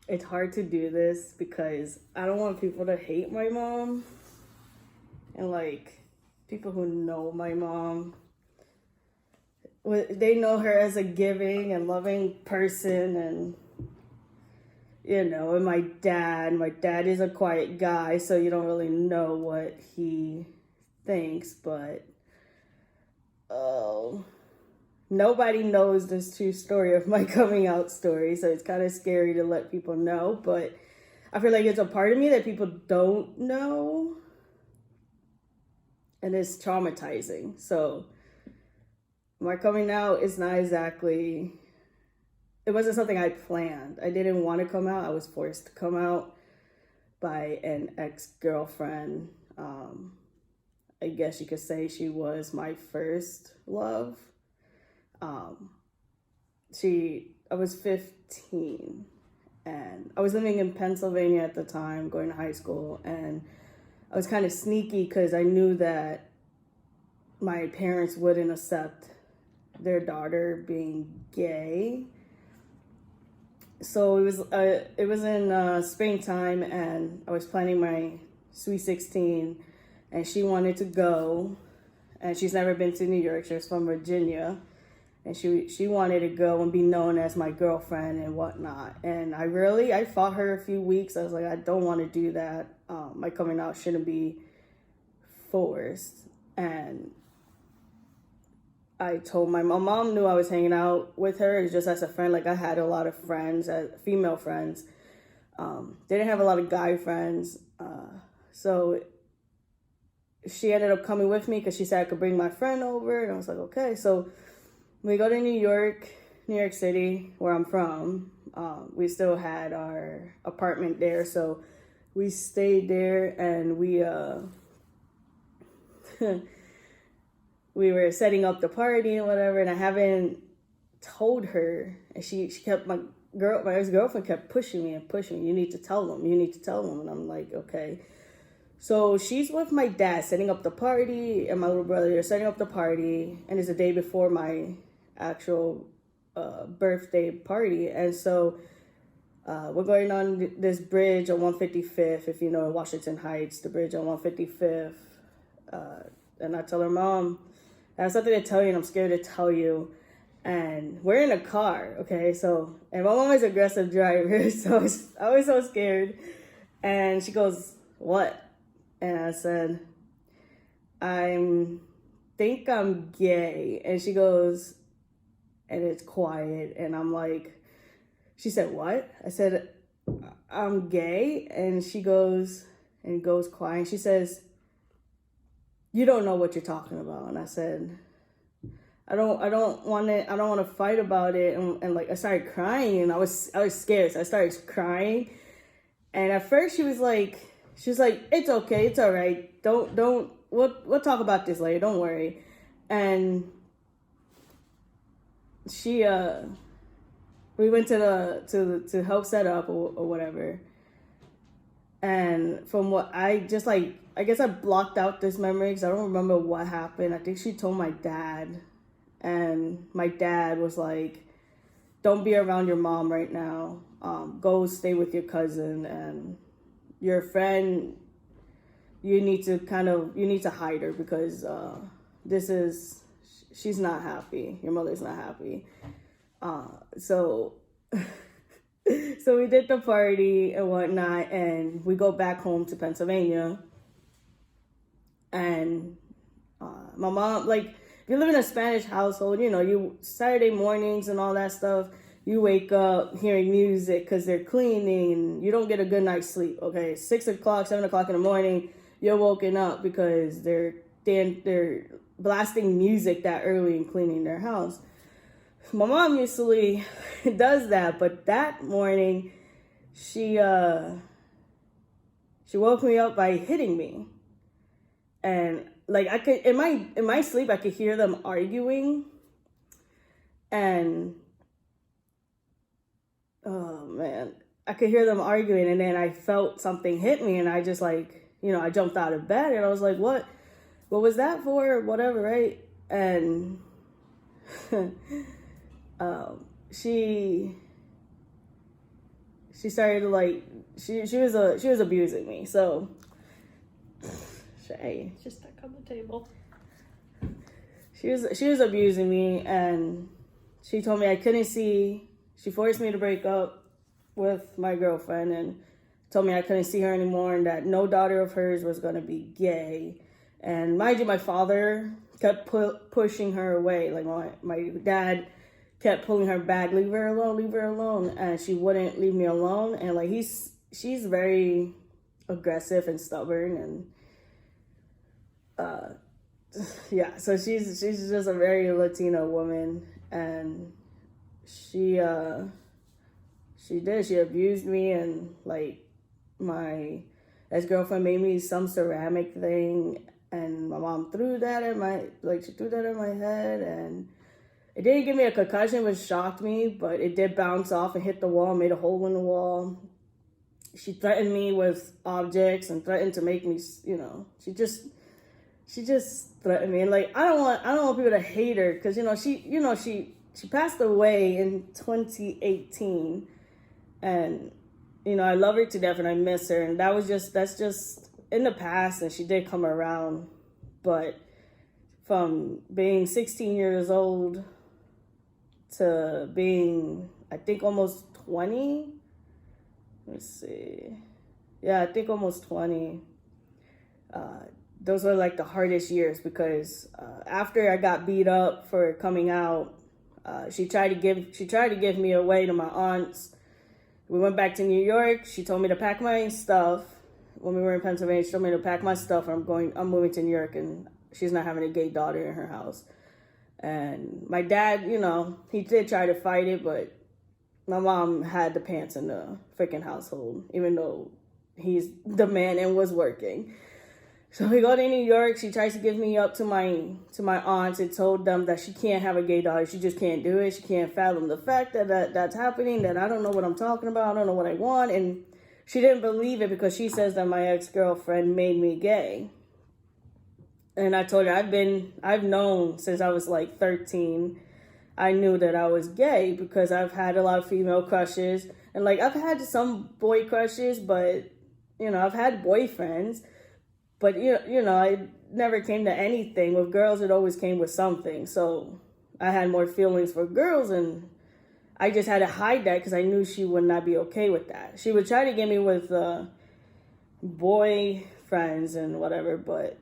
it's hard to do this because I don't want people to hate my mom. And like people who know my mom, they know her as a giving and loving person. And and my dad is a quiet guy, so you don't really know what he thinks. But oh, nobody knows this true story of my coming out story, so it's kind of scary to let people know. But I feel like it's a part of me that people don't know, and it's traumatizing. So my coming out is not exactly, it wasn't something I planned. I didn't want to come out. I was forced to come out by an ex-girlfriend. I guess you could say she was my first love. Um, I was 15 and I was living in Pennsylvania at the time, going to high school, and I was kind of sneaky because I knew that my parents wouldn't accept their daughter being gay. So it was in springtime, and I was planning my sweet 16, and she wanted to go, and she's never been to New York. She was from Virginia, and she wanted to go and be known as my girlfriend and whatnot. And I fought her a few weeks. I was like, I don't want to do that. My coming out shouldn't be forced. And I told my mom knew I was hanging out with her just as a friend. Like I had a lot of friends, female friends. Didn't have a lot of guy friends. So she ended up coming with me because she said I could bring my friend over. And I was like, okay. So we go to New York City, where I'm from. We still had our apartment there. So we stayed there, and we we were setting up the party and whatever, and I haven't told her, and she kept, my ex-girlfriend kept pushing me. You need to tell them, and I'm like, okay. So she's with my dad setting up the party, and my little brother are setting up the party, and it's the day before my actual birthday party. And so we're going on this bridge on 155th, if you know Washington Heights, the bridge on 155th. And I tell her, Mom, I have something to tell you, and I'm scared to tell you. And we're in a car, okay? So, and my mom is an aggressive driver, so I was so scared. And she goes, what? And I said, think I'm gay. And she goes, and it's quiet. And I'm like, she said, what? I said, I'm gay. And she goes, and goes quiet. And she says, you don't know what you're talking about. And I said, I don't want to fight about it. And like, I started crying, and I was scared. So I started crying. And at first she was like, it's okay. It's all right. We'll talk about this later. Don't worry. And she, we went to help set up or whatever. And from what I guess I blocked out this memory because I don't remember what happened. I think she told my dad, and my dad was like, don't be around your mom right now. Go stay with your cousin, and your friend, you need to hide her because she's not happy. Your mother's not happy. So so we did the party and whatnot, and we go back home to Pennsylvania. And my mom, like, if you live in a Spanish household, you Saturday mornings and all that stuff, you wake up hearing music because they're cleaning, and you don't get a good night's sleep. Okay, 6 o'clock, 7 o'clock in the morning, you're woken up because they're blasting music that early and cleaning their house. My mom usually does that, but that morning she woke me up by hitting me. And like I could in my sleep I could hear them arguing, and oh man, I could hear them arguing, and then I felt something hit me, and I just I jumped out of bed, and I was like, what was that for? Whatever, right? And she she started to like she was abusing me. So Shay, just stuck on the table. She was abusing me, and she told me I couldn't see. She forced me to break up with my girlfriend and told me I couldn't see her anymore, and that no daughter of hers was going to be gay. And mind you, my father kept pushing her away. Like my dad kept pulling her back, leave her alone, and she wouldn't leave me alone. And like she's very aggressive and stubborn, and yeah, so she's just a very Latino woman, and she abused me, and like my ex-girlfriend made me some ceramic thing, and my mom threw that at my head, and it didn't give me a concussion, which shocked me, but it did bounce off and hit the wall, made a hole in the wall. She threatened me with objects and threatened to make me, she just threatened me. And like I don't want people to hate her, because she passed away in 2018, and I love her to death and I miss her, and that's just in the past, and she did come around. But from being 16 years old to being, I think, almost 20, let's see, yeah, I think almost 20, those were like the hardest years, because after I got beat up for coming out, she tried to give me away to my aunts. We went back to New York. She told me to pack my stuff. When we were in Pennsylvania, she told me to pack my stuff. I'm moving to New York, and she's not having a gay daughter in her house. And my dad, he did try to fight it, but my mom had the pants in the freaking household, even though he's the man and was working. So we go to New York. She tries to give me up to my aunts and told them that she can't have a gay daughter. She just can't do it. She can't fathom the fact that's happening, that I don't know what I'm talking about. I don't know what I want. And she didn't believe it, because she says that my ex-girlfriend made me gay. And I told her I've known since I was like 13. I knew that I was gay because I've had a lot of female crushes. And like I've had some boy crushes, but I've had boyfriends. But, I never came to anything. With girls, it always came with something. So I had more feelings for girls, and I just had to hide that because I knew she would not be okay with that. She would try to get me with boy friends and whatever, but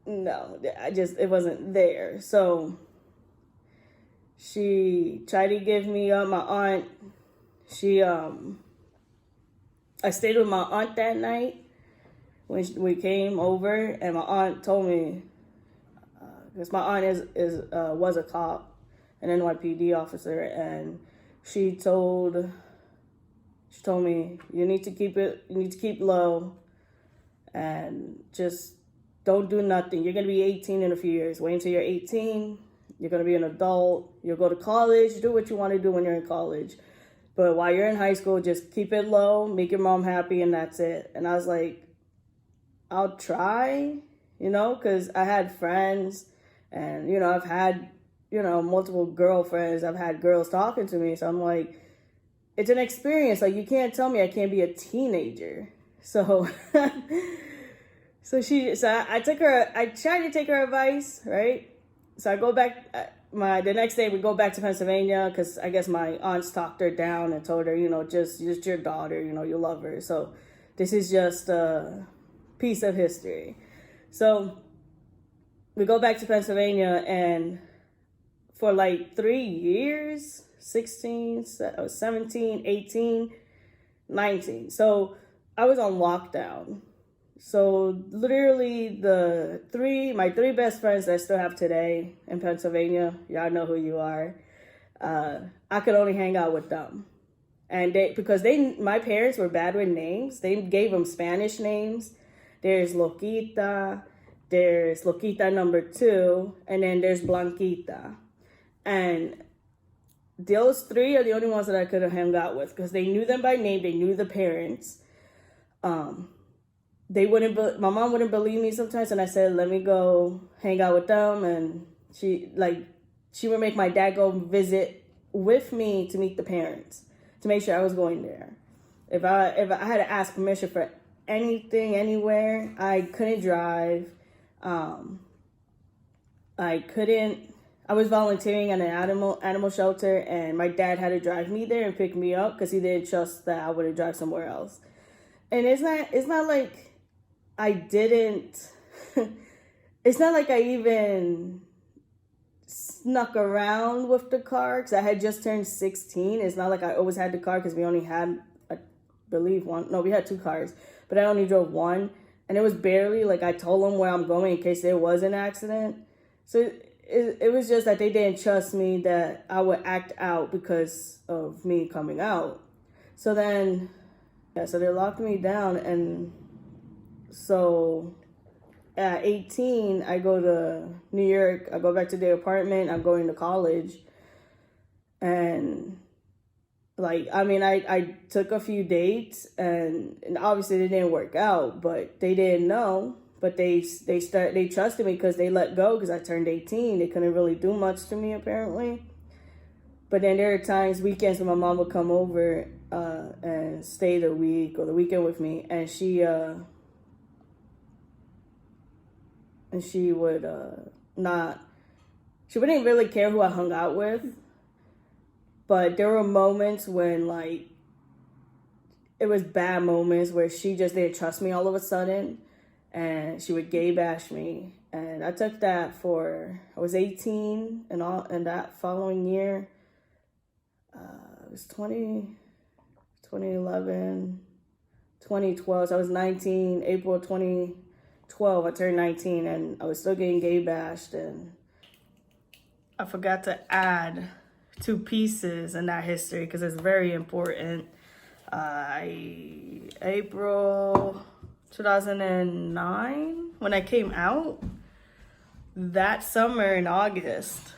no, it wasn't there. So she tried to give me up. My aunt, I stayed with my aunt that night when we came over, and my aunt told me, because my aunt was a cop, an NYPD officer, and she told me, you need to keep low, and just don't do nothing. You're gonna be 18 in a few years. Wait until you're 18. You're gonna be an adult. You'll go to college. Do what you want to do when you're in college. But while you're in high school, just keep it low, make your mom happy, and that's it. And I was like, I'll try, because I had friends, and, I've had, multiple girlfriends. I've had girls talking to me. So I'm like, it's an experience. Like, you can't tell me I can't be a teenager. So, I tried to take her advice, right? So I go back, the next day we go back to Pennsylvania, because I guess my aunts talked her down and told her, just your daughter, you love her. So this is just a piece of history. So we go back to Pennsylvania, and for like 3 years, 16, 17, 18, 19. So I was on lockdown. So literally my three best friends that I still have today in Pennsylvania, y'all know who you are, I could only hang out with them. And because my parents were bad with names, they gave them Spanish names. There's Loquita, there's Loquita number 2, and then there's Blanquita. And those three are the only ones that I could have hung out with, because they knew them by name, they knew the parents. My mom wouldn't believe me sometimes, and I said, let me go hang out with them. And she would make my dad go visit with me to meet the parents, to make sure I was going there. If I had to ask permission for anything anywhere, I couldn't drive. I was volunteering at an animal shelter, and my dad had to drive me there and pick me up because he didn't trust that I would have drive somewhere else. And it's not like I didn't. It's not like I even snuck around with the car because I had just turned 16. It's not like I always had the car because we only had, I believe, one. No, we had 2 cars, but I only drove one. And it was barely like I told them where I'm going in case there was an accident. So it was just that they didn't trust me that I would act out because of me coming out. So then, so they locked me down. And so at 18, I go to New York. I go back to their apartment. I'm going to college. And I took a few dates and obviously they didn't work out, but they didn't know. But they trusted me because they let go because I turned 18. They couldn't really do much to me apparently. But then there are times, weekends, when my mom would come over and stay the week or the weekend with me, and she wouldn't really care who I hung out with. But there were moments when it was bad moments where she just didn't trust me all of a sudden. And she would gay bash me. And I took that I was 18 and that following year, it was 2011, 2012. So I was 19, April 2012, I turned 19 and I was still getting gay bashed. And I forgot to add 2 pieces in that history because it's very important. April 2009, when I came out, that summer in August,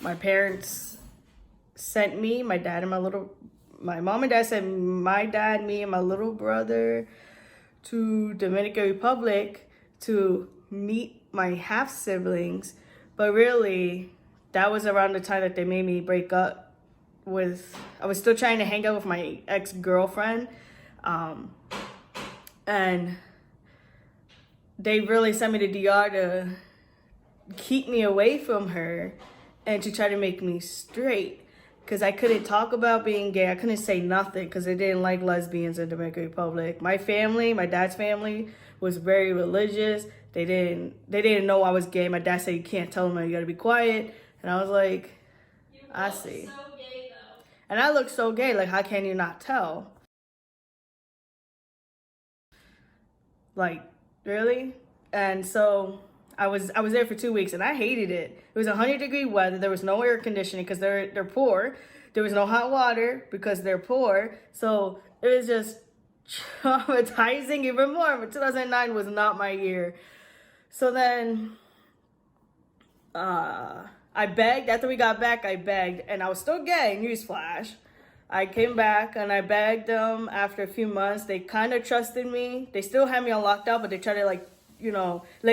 my parents sent me, my mom and dad sent my dad, me, and my little brother to Dominican Republic to meet my half siblings. But really, that was around the time that they made me break up I was still trying to hang out with my ex-girlfriend. And they really sent me to DR to keep me away from her and to try to make me straight. Because I couldn't talk about being gay. I couldn't say nothing because they didn't like lesbians in Dominican Republic. My family, my dad's family, was very religious. They didn't know I was gay. My dad said, you can't tell them, you gotta be quiet. And I was like, I see. So gay, though. And I look so gay, like, how can you not tell? Like, really? And so I was there for 2 weeks and I hated it. It was 100-degree weather. There was no air conditioning because they're poor. There was no hot water because they're poor. So it was just traumatizing even more. But 2009 was not my year. So then I begged. After we got back, I begged. And I was still gay, newsflash. I came back and I begged them. After a few months, they kind of trusted me. They still had me on lockdown, but they tried to let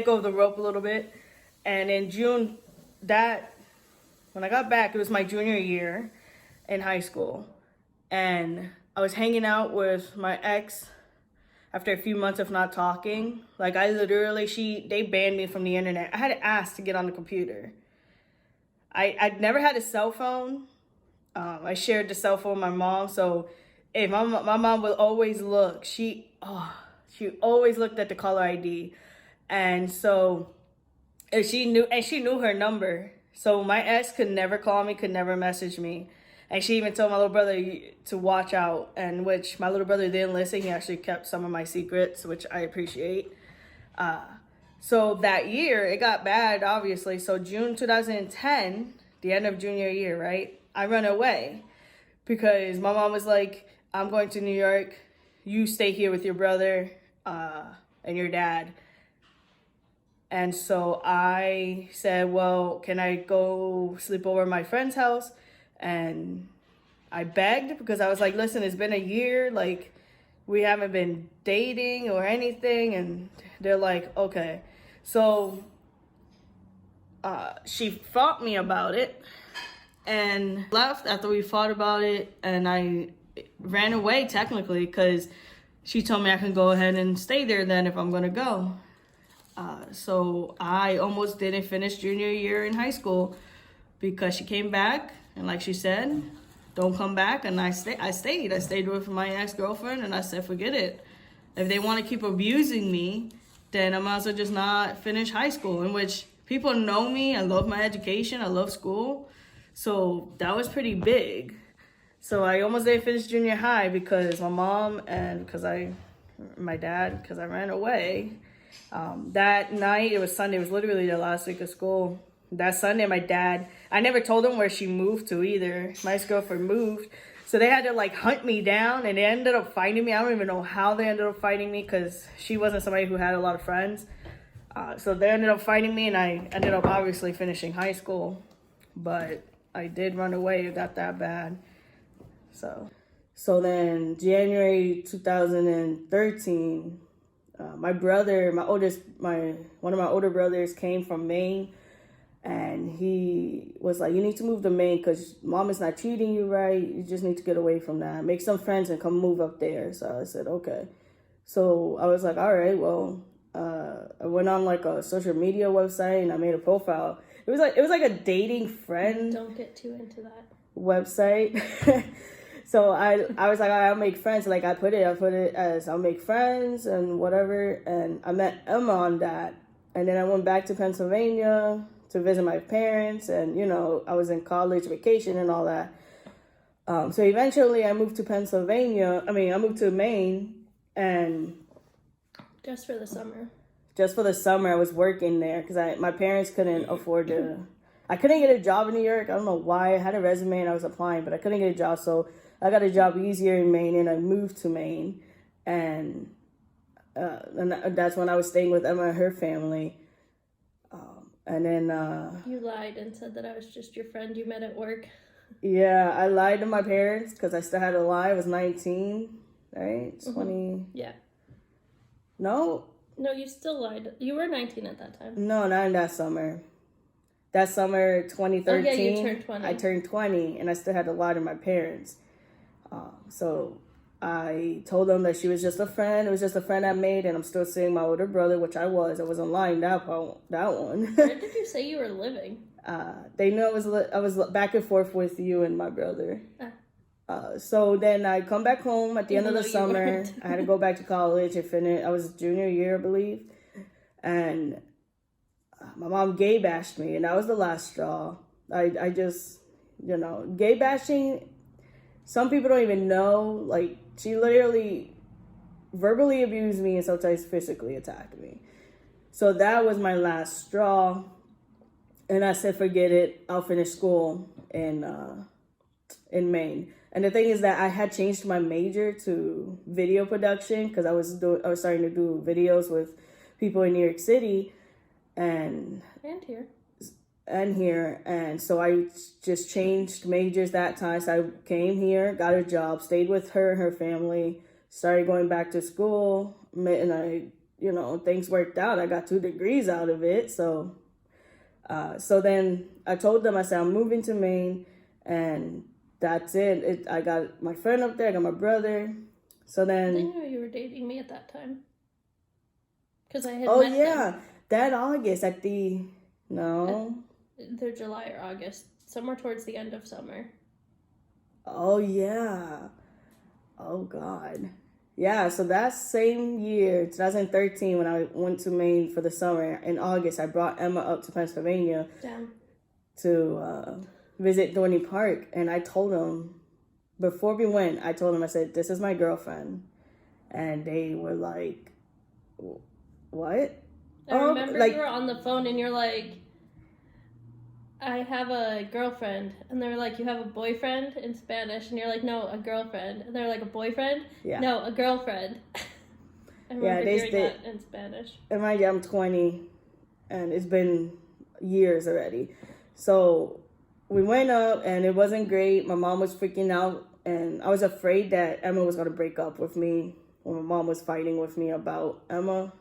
go of the rope a little bit. And in June, when I got back, it was my junior year in high school. And I was hanging out with my ex after a few months of not talking. Like, they banned me from the internet. I had to ask to get on the computer. I'd never had a cell phone. I shared the cell phone with my mom. So if my mom would always look. She always looked at the caller ID. And so she knew her number. So my ex could never call me, could never message me. And she even told my little brother to watch out, and which my little brother didn't listen. He actually kept some of my secrets, which I appreciate. So that year, it got bad, obviously. So June 2010, the end of junior year, right? I ran away because my mom was like, I'm going to New York. You stay here with your brother and your dad. And so I said, well, can I go sleep over at my friend's house? And I begged because I was like, listen, it's been a year. Like, we haven't been dating or anything. And they're like, okay. So she fought me about it. and left after we fought about it, and I ran away technically because she told me I can go ahead and stay there then if I'm gonna go. So I almost didn't finish junior year in high school because she came back, and like she said, don't come back, and I stayed. I stayed with my ex-girlfriend, and I said, forget it. If they want to keep abusing me, then I might as well just not finish high school, in which people know me. I love my education. I love school. So that was pretty big. So I almost didn't finish junior high because my mom and my dad, because I ran away. That night, it was Sunday. It was literally the last week of school. That Sunday, my dad, I never told him where she moved to either. My ex-girlfriend moved. So they had to like hunt me down, and they ended up finding me. I don't even know how they ended up finding me because she wasn't somebody who had a lot of friends. So they ended up finding me, and I ended up obviously finishing high school. But I did run away. It got that bad. So then January 2013, my brother, one of my older brothers came from Maine, and he was like, you need to move to Maine because mom is not treating you right. You just need to get away from that. Make some friends and come move up there. So I said, okay. So I was like, all right, well, I went on like a social media website and I made a profile. It was like a dating friend. Don't get too into that website. So I was like, I'll make friends. Like I put it as I'll make friends and whatever. And I met Emma on that. And then I went back to Pennsylvania to visit my parents. And, you know, I was in college vacation and all that. So eventually I moved to I moved to Maine. And just for the summer, I was working there because my parents couldn't afford to. I couldn't get a job in New York. I don't know why. I had a resume and I was applying, but I couldn't get a job. So I got a job easier in Maine, and I moved to Maine. And that's when I was staying with Emma and her family. And then you lied and said that I was just your friend you met at work. Yeah, I lied to my parents because I still had to lie. I was 19, right? 20. Mm-hmm. Yeah. No, you still lied. You were 19 at that time. No, not in that summer. That summer, 2013. Oh, yeah, you turned 20. I turned 20, and I still had to lie to my parents. So I told them that she was just a friend. It was just a friend I made, and I'm still seeing my older brother, which I was. I wasn't lying that one. Where did you say you were living? They knew I was back and forth with you and my brother. So then I come back home at the end of the summer. I had to go back to college and finish. I was junior year, I believe. And my mom gay bashed me, and that was the last straw. I just, gay bashing, some people don't even know. Like, she literally verbally abused me and sometimes physically attacked me. So that was my last straw. And I said, forget it. I'll finish school in Maine. And the thing is that I had changed my major to video production because I was starting to do videos with people in New York City and here. And so I just changed majors that time. So I came here, got a job, stayed with her and her family, started going back to school, and I, things worked out. I got 2 degrees out of it. So then I told them, I said, I'm moving to Maine, and that's it. I got my friend up there, I got my brother. So then... I didn't know you were dating me at that time. Because I had met them. That August at the... No. They're July or August. Somewhere towards the end of summer. Oh, yeah. Oh, God. Yeah, so that same year, 2013, when I went to Maine for the summer, in August, I brought Emma up to Pennsylvania to visit Dorney Park. And I told them, before we went, I said, this is my girlfriend. And they were like, what? I remember you were on the phone and you're like, I have a girlfriend. And they were like, you have a boyfriend in Spanish? And you're like, no, a girlfriend. And they're like, a boyfriend? Yeah. No, a girlfriend. I remember hearing that in Spanish. And mind you, I'm 20 and it's been years already. So we went up and it wasn't great. My mom was freaking out and I was afraid that Emma was going to break up with me when my mom was fighting with me about Emma,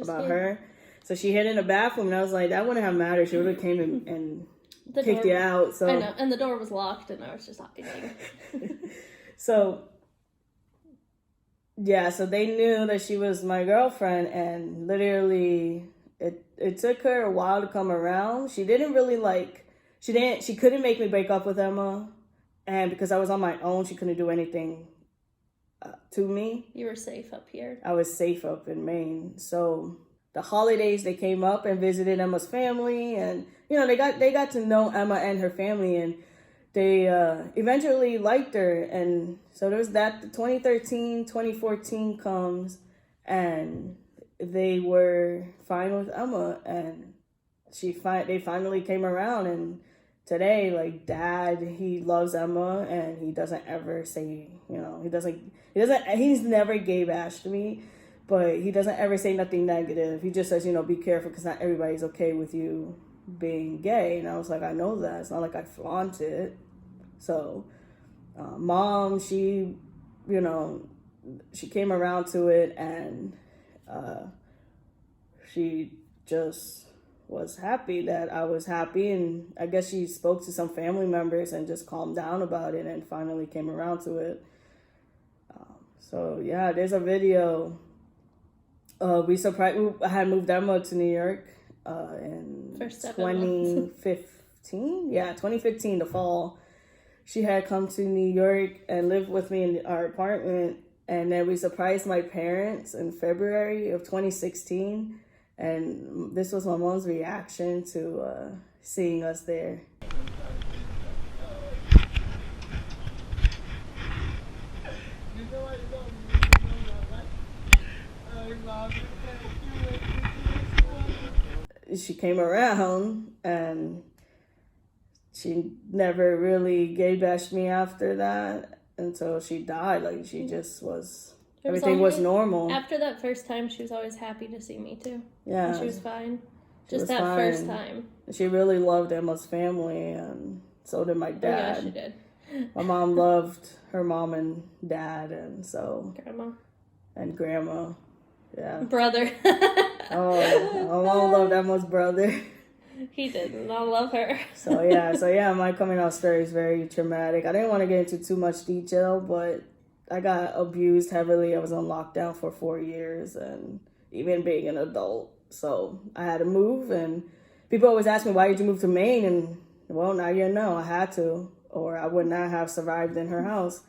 about her. So she hid in the bathroom and I was like, that wouldn't have mattered. She would have came and kicked you out. So I know, and the door was locked, and I was just hiding. So yeah, so they knew that she was my girlfriend, and literally it took her a while to come around. She didn't really she couldn't make me break up with Emma, and because I was on my own, she couldn't do anything to me. You were safe up here. I was safe up in Maine. So the holidays, they came up and visited Emma's family, and they got to know Emma and her family, and they eventually liked her. And so there's that. 2013, 2014 comes, and they were fine with Emma, and they finally came around. And today, like, Dad, he loves Emma, and he doesn't ever say, he's never gay bashed me, but he doesn't ever say nothing negative. He just says, be careful, because not everybody's okay with you being gay. And I was like, I know that. It's not like I flaunt it. So Mom, she came around to it, and she just was happy that I was happy. And I guess she spoke to some family members and just calmed down about it, and finally came around to it. So yeah, there's a video. I had moved Emma to New York in 2015. Yeah, 2015, the fall. She had come to New York and lived with me in our apartment, and then we surprised my parents in February of 2016. And this was my mom's reaction to seeing us there. She came around, and she never really gay bashed me after that until she died. Like, she just was, everything was normal. After that first time, she was always happy to see me too. Yeah. And she was fine. Just that first time. She really loved Emma's family, and so did my dad. Oh, yeah, she did. My mom loved her mom and dad, and so... Grandma. And grandma. Yeah. Brother. Oh, my mom loved Emma's brother. He didn't. I love her. So yeah, my coming out story is very traumatic. I didn't want to get into too much detail, but I got abused heavily. I was on lockdown for 4 years, and even being an adult. So I had to move, and people always ask me, why did you move to Maine? And well, now you know, I had to, or I would not have survived in her house.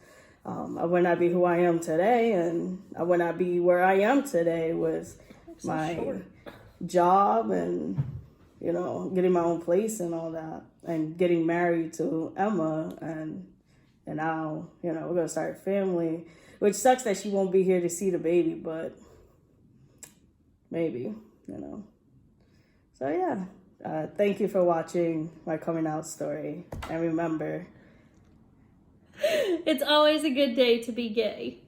I would not be who I am today, and I would not be where I am today with my job and, getting my own place and all that, and getting married to Emma, and now, we're going to start a family, which sucks that she won't be here to see the baby, but maybe, So yeah, thank you for watching my coming out story, and remember, it's always a good day to be gay.